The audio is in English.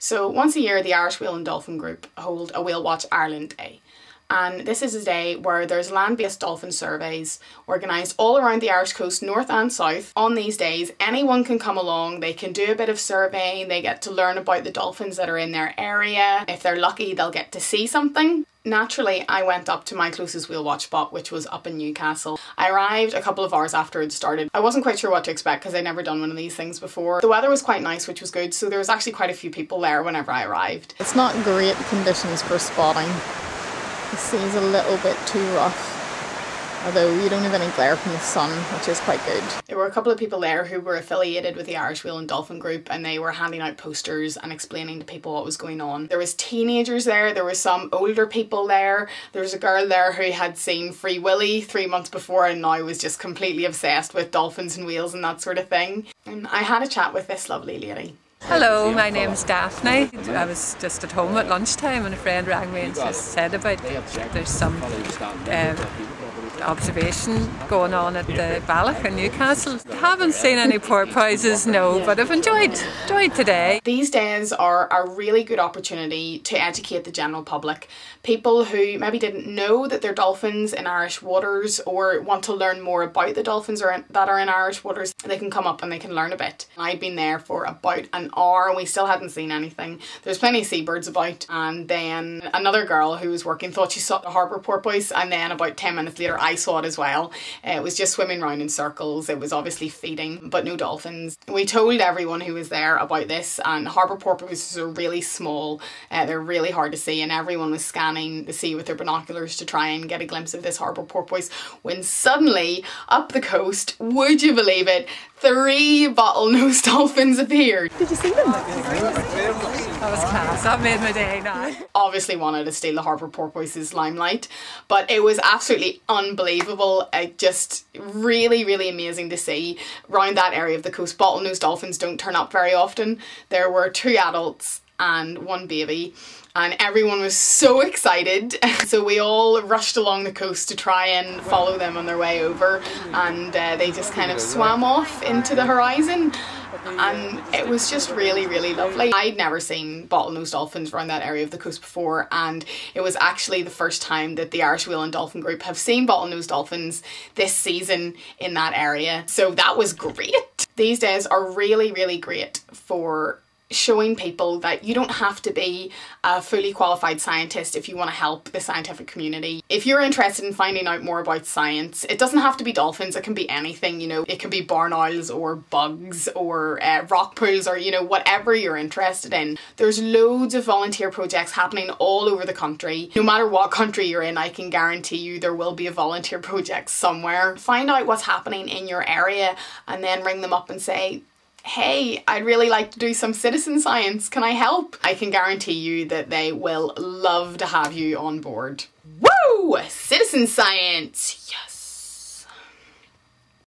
So once a year the Irish Whale and Dolphin Group hold a Whale Watch Ireland Day. And this is a day where there's land-based dolphin surveys organised all around the Irish coast, north and south. On these days, anyone can come along, they can do a bit of surveying, they get to learn about the dolphins that are in their area. If they're lucky, they'll get to see something. Naturally, I went up to my closest whale watch spot, which was up in Newcastle. I arrived a couple of hours after it started. I wasn't quite sure what to expect because I'd never done one of these things before. The weather was quite nice, which was good, so there was actually quite a few people there whenever I arrived. It's not great conditions for spotting. The sea's a little bit too rough, although you don't have any glare from the sun, which is quite good. There were a couple of people there who were affiliated with the Irish Whale and Dolphin Group, and they were handing out posters and explaining to people what was going on. There was teenagers there were some older people there was a girl there who had seen Free Willy 3 months before and now was just completely obsessed with dolphins and whales and that sort of thing. And I had a chat with this lovely lady. Hello, my name's Daphne. I was just at home at lunchtime and a friend rang me and just said about there's some observation going on at the Balloch in Newcastle. Haven't seen any porpoises, no, but I've enjoyed today. These days are a really good opportunity to educate the general public. People who maybe didn't know that there are dolphins in Irish waters or want to learn more about the dolphins that are in Irish waters, they can come up and they can learn a bit. I'd been there for about an hour and we still hadn't seen anything. There's plenty of seabirds about, and then another girl who was working thought she saw the harbour porpoise, and then about 10 minutes later I saw it as well. It was just swimming around in circles. It was obviously feeding, but no dolphins. We told everyone who was there about this, and harbour porpoises are really small. They're really hard to see, and everyone was scanning the sea with their binoculars to try and get a glimpse of this harbour porpoise, when suddenly up the coast, would you believe it, 3 bottlenose dolphins appeared. Did you see them? That was class. That made my day now. Obviously wanted to steal the harbour porpoise's limelight, but it was absolutely unbelievable. Just really, really amazing to see. Around that area of the coast, bottlenose dolphins don't turn up very often. There were 2 adults and 1 baby, and everyone was so excited. So we all rushed along the coast to try and follow them on their way over, and they just kind of swam off into the horizon. And it was just really, really lovely. I'd never seen bottlenose dolphins around that area of the coast before, and it was actually the first time that the Irish Whale and Dolphin Group have seen bottlenose dolphins this season in that area. So that was great. These days are really, really great for showing people that you don't have to be a fully qualified scientist if you want to help the scientific community. If you're interested in finding out more about science, it doesn't have to be dolphins, it can be anything, you know. It can be barn owls or bugs or rock pools, or, you know, whatever you're interested in. There's loads of volunteer projects happening all over the country. No matter what country you're in, I can guarantee you there will be a volunteer project somewhere. Find out what's happening in your area and then ring them up and say, hey, I'd really like to do some citizen science, can I help? I can guarantee you that they will love to have you on board. Woo! Citizen science! Yes!